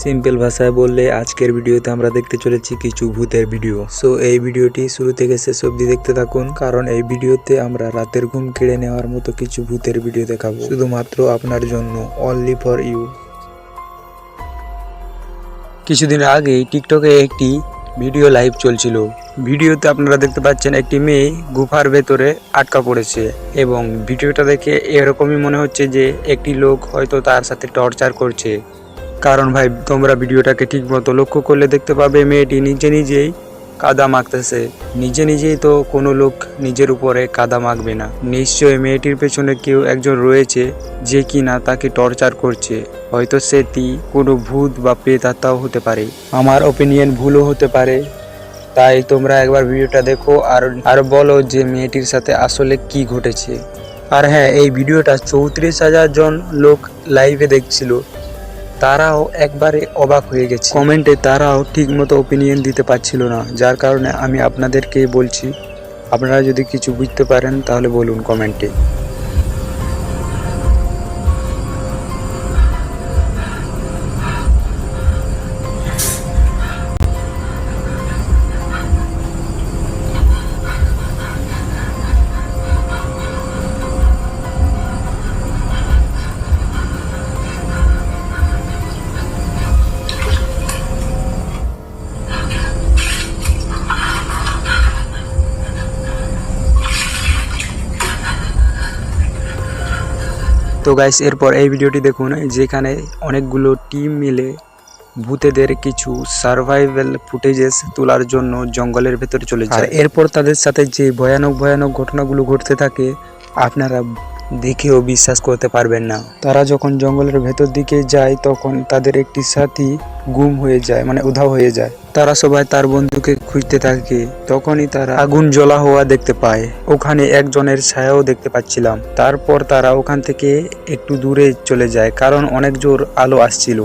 Simple ভাষায় বললে আজকের ভিডিওতে আমরা দেখতে চলেছি কিছু ভূতের ভিডিও। সো এই ভিডিওটি শুরু থেকে শেষ অবধি দেখতে থাকুন, কারণ এই ভিডিওতে আমরা রাতের ঘুম কেড়ে নেওয়ার মতো কিছু ভূতের ভিডিও দেখাবো শুধুমাত্র আপনার জন্য, অনলি ফর ইউ। কিছুদিন আগে টিকটকে একটি ভিডিও লাইভ চলছিল। ভিডিওতে আপনারা দেখতে পাচ্ছেন একটি মেয়ে গুফার ভেতরে আটকা পড়েছে এবং ভিডিওটা দেখে এরকমই মনে হচ্ছে যে একটি লোক হয়তো তার সাথে টর্চার করছে। কারণ ভাই তোমরা ভিডিওটাকে ঠিক মতো লক্ষ্য করলে দেখতে পাবে মেয়েটি নিজেই কাদা মাখতেছে। নিজেই তো কোনো লোক নিজের উপরে কাদা মাখবে না। নিশ্চয়ই মেয়েটির পেছনে কেউ একজন রয়েছে যে কিনা তাকে টর্চার করছে। হয়তো সেটি কোনো ভূত বা প্রেতাত্মাও হতে পারে। আমার ওপিনিয়ন ভুলও হতে পারে, তাই তোমরা একবার ভিডিওটা দেখো আর বলো যে মেয়েটির সাথে আসলে কি ঘটেছে। আর হ্যাঁ, এই ভিডিওটা 34,000 জন লোক লাইভে দেখছিল। তারাও একবারে অবাক হয়ে গেছে। কমেন্টে তারাও ঠিকমতো ওপিনিয়ন দিতে পারছিল না, যার কারণে আমি আপনাদেরকে বলছি, আপনারা যদি কিছু বুঝতে পারেন তাহলে বলুন কমেন্টে। তো গাইস, এরপর এই ভিডিওটি দেখুন যেখানে অনেকগুলো টিম মিলে ভূতেদের কিছু সার্ভাইভাল ফুটেজেস তোলার জন্য জঙ্গলের ভেতরে চলে যায়। এরপর তাদের সাথে যে ভয়ানক ঘটনাগুলো ঘটতে থাকে আপনারা দেখেও বিশ্বাস করতে পারবেন না। তারা যখন জঙ্গলের ভেতর দিকে যায় তখন তাদের একটি সাথী গুম হয়ে যায়, মানে উধাও হয়ে যায়। তারা সবাই তার বন্ধুকে খুঁজতে থাকে, তখনই তারা আগুন জ্বলা হওয়া দেখতে পায়। ওখানে একজনের ছায়াও দেখতে পাচ্ছিলাম। তারপর তারা ওখান থেকে একটু দূরে চলে যায়, কারণ অনেক জোর আলো আসছিল।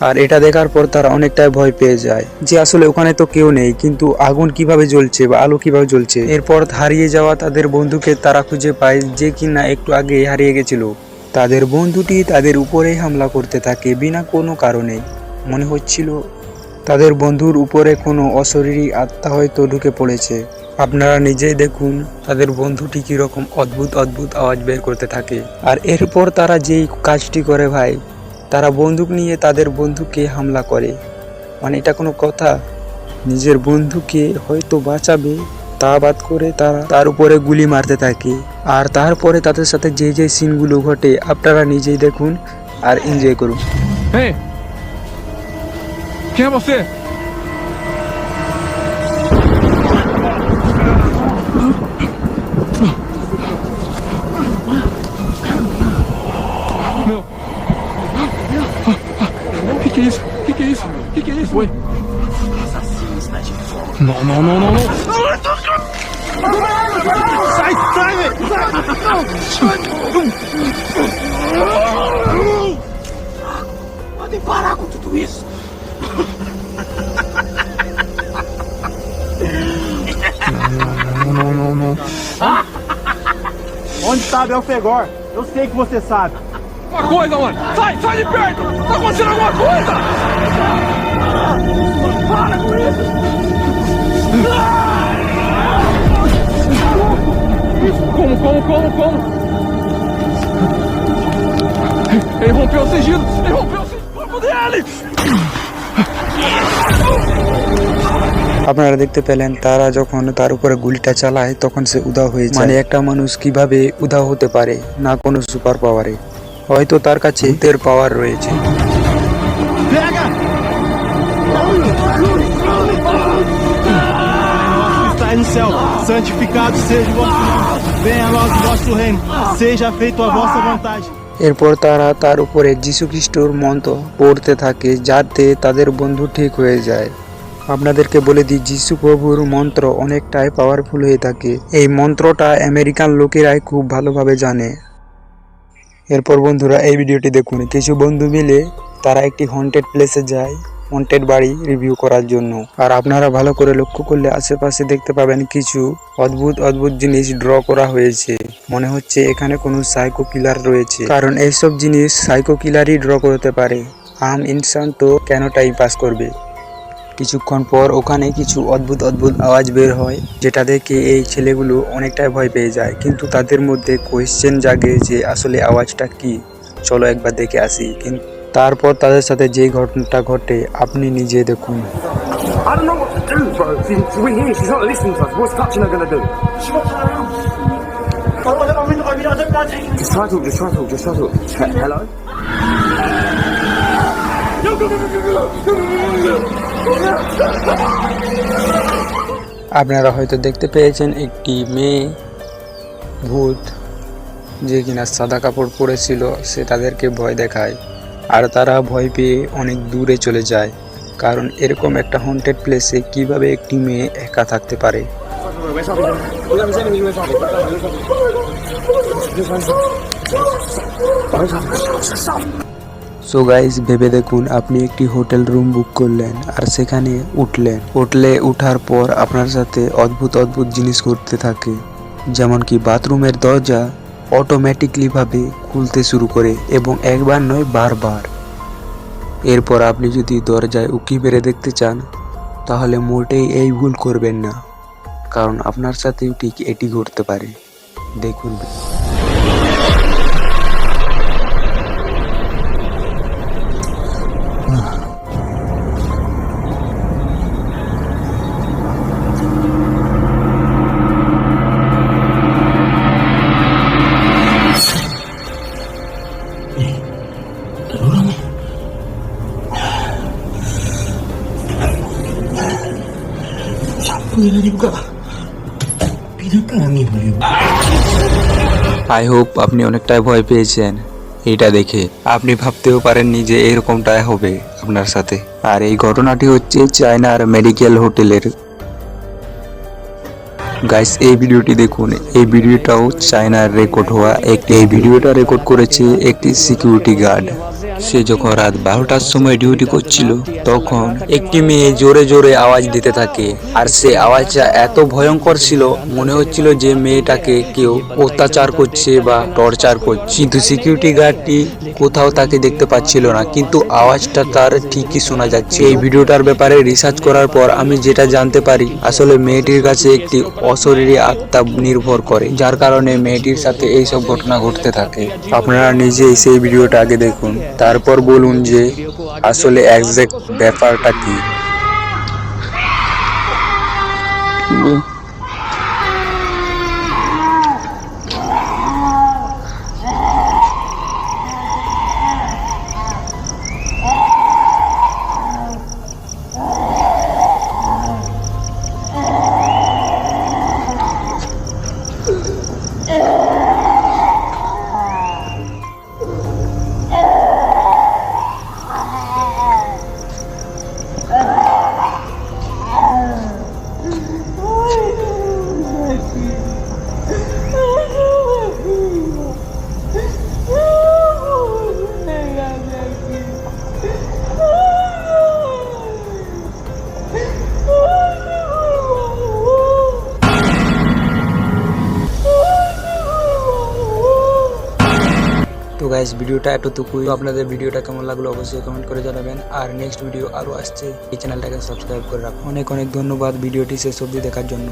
আর এটা দেখার পর তারা অনেকটাই ভয় পেয়ে যায় যে আসলে ওখানে তো কেউ নেই, কিন্তু আগুন কিভাবে জ্বলছে বা আলো কিভাবে জ্বলছে। এরপর হারিয়ে যাওয়া তাদের বন্ধুকে তারা খুঁজে পায়, যে কিনা একটু আগে হারিয়ে গেছিল। তাদের বন্ধুটি তাদের উপরে হামলা করতে থাকে বিনা কোনো কারণে। মনে হচ্ছিল তাদের বন্ধুর উপরে কোনো অশরীরী আত্মা হয়তো ঢুকে পড়েছে। আপনারা নিজেই দেখুন তাদের বন্ধুটি কিরকম অদ্ভুত আওয়াজ বের করতে থাকে। আর এরপর তারা যেই কাজটি করে ভাই, তারা বন্দুক নিয়ে তাদের বন্ধুকে হামলা করে। মানে এটা কোনো কথা? নিজের বন্ধুকে হয়তো বাঁচাবে তা বাদ করে তারা তার উপরে গুলি মারতে থাকে। আর তারপরে তাদের সাথে যে সিনগুলো ঘটে আপনারা নিজেই দেখুন আর এনজয় করুন। Ei! Quem é você? Meu! Que é isso? Que é isso? Que é isso? Oi? Não! Sai, velho! Podem parar com tudo isso! Não. Onde está Abel Fegor? Eu sei que você sabe. Uma coisa, mano! Sai de perto! Tá acontecendo alguma coisa! Para com isso! Como? Ele rompeu o sigilo dele! আপনারা দেখতে পেলেন তারা যখন তার উপরে গুলিটা চালায় তখন সে উধাও হয়ে যায়। মানে একটা মানুষ কিভাবে উধাও হতে পারে না কোনো সুপার পাওয়ারে? হয়তো তার কাছে ভূতের পাওয়ার রয়েছে। Está no céu, santificado seja o vosso nome. Venha a nós o vosso reino. Seja feita a vossa vontade. এরপর তারা তার উপরে যীশু খ্রিস্টর মন্ত্র পড়তে থাকে যাতে তাদের বন্ধু ঠিক হয়ে যায়। আপনাদেরকে বলে দিই, যীশু প্রভুর মন্ত্র অনেকটাই পাওয়ারফুল হয়ে থাকে। এই মন্ত্রটা আমেরিকান লোকেরাই খুব ভালোভাবে জানে। এরপর বন্ধুরা এই ভিডিওটি দেখুন। কিছু বন্ধু মিলে তারা একটি হন্টেড প্লেসে যায় হন্টেড বাড়ি রিভিউ করার জন্য। আর আপনারা ভালো করে লক্ষ্য করলে আশেপাশে দেখতে পাবেন কিছু অদ্ভুত জিনিস ড্র করা হয়েছে। মনে হচ্ছে এখানে কোনো সাইকো কিলার রয়েছে, কারণ এইসব জিনিস সাইকো কিলারই ড্র করতে পারে। আম ইনসান তো কেন টাইম পাস করবে। কিছুক্ষণ পর ওখানে কিছু অদ্ভুত অদ্ভুত আওয়াজ বের হয়, যেটা দেখে এই ছেলেগুলো অনেকটাই ভয় পেয়ে যায়। কিন্তু তাদের মধ্যে কোয়েশ্চেন জাগে যে আসলে আওয়াজটা কি, চলো একবার দেখে আসি। কিন্তু তারপর তাদের সাথে যে ঘটনাটা ঘটে আপনি নিজে দেখুন। I don't know what to do, bro. We're here. She's not listening to us. What's Katrina gonna do? Just try to talk. Just try to talk. Just try to talk. Hello? আপনারা হয়তো দেখতে পেয়েছেন একটি মেয়ে ভূত, যে কিনা সাদা কাপড় পরেছিল, সে তাদেরকে ভয় দেখায় আর তারা ভয় পেয়ে অনেক দূরে চলে যায়। কারণ এরকম একটা হন্টেড প্লেসে কিভাবে একটি মেয়ে একা থাকতে পারে। সো গাইস, ভেবে দেখুন আপনি একটি হোটেল রুম বুক করলেন আর সেখানে উঠার পর আপনার সাথে অদ্ভুত অদ্ভুত জিনিস ঘটতে থাকে, যেমন কি বাথরুমের দরজা অটোমেটিকলি ভাবে খুলতে শুরু করে এবং একবার নয় বারবার। এরপর আপনি যদি দরজায় উকি মেরে দেখতে চান তাহলে মোটেই এই ভুল করবেন না, কারণ আপনার সাথেও ঠিক এটি ঘটতে পারে। দেখুন। আই হোপ আপনি অনেকটাই ভয় পেয়েছেন এটা দেখে। আপনি ভাবতেও পারেননি যে এরকমটাই হবে আপনার সাথে। আর এই ঘটনাটি হচ্ছে চায়নার মেডিকেল হোটেলের। গাইস, এই ভিডিওটি দেখুন। এই ভিডিওটাও চায়নার রেকর্ড হওয়া। এই ভিডিওটা রেকর্ড করেছে একটি সিকিউরিটি গার্ড। সে যখন রাত 12টার সময় ডিউটি করছিল তখন একটি মেয়ে জোরে জোরে আওয়াজ দিতে থাকে। আর সে আওয়াজটা এত ভয়ঙ্কর ছিল, মনে হচ্ছিল যে মেয়েটাকে কেউ অত্যাচার করছে বা টর্চার করছে। কিন্তু সিকিউরিটি গার্ডটি কোথাও তাকে দেখতে পাচ্ছিল না, কিন্তু আওয়াজটা তার ঠিকই শোনা যাচ্ছে। এই ভিডিওটার ব্যাপারে রিসার্চ করার পর আমি যেটা জানতে পারি, আসলে মেয়েটির কাছে একটি অশরীরী আত্মা নির্ভর করে, যার কারণে মেয়েটির সাথে এইসব ঘটনা ঘটতে থাকে। আপনারা নিজেই সেই ভিডিওটা আগে দেখুন, তারপর বলুন যে আসলে এক্সাক্ট ব্যাপারটা কি। তো গাইস, ভিডিওটা এতটুকুই। আপনাদের ভিডিওটা কেমন লাগলো অবশ্যই কমেন্ট করে জানাবেন। আর নেক্সট ভিডিও আরও আসছে, এই চ্যানেলটাকে সাবস্ক্রাইব করে রাখুন। অনেক অনেক ধন্যবাদ ভিডিওটি শেষ অবধি দেখার জন্য।